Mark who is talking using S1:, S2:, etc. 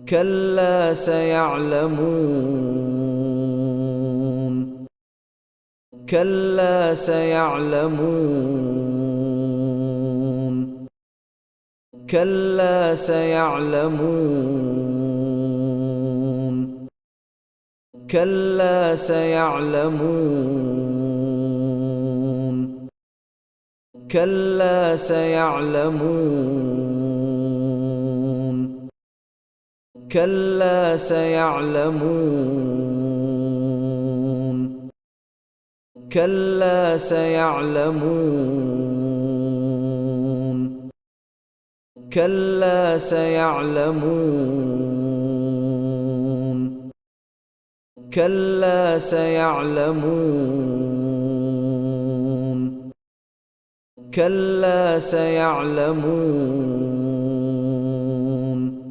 S1: كلا سيعلمون كلا سيعلمون كلا سيعلمون كلا سيعلمون كلا سيعلمون كلا سيعلمون كلا سيعلمون كلا سيعلمون كلا سيعلمون كلا سيعلمون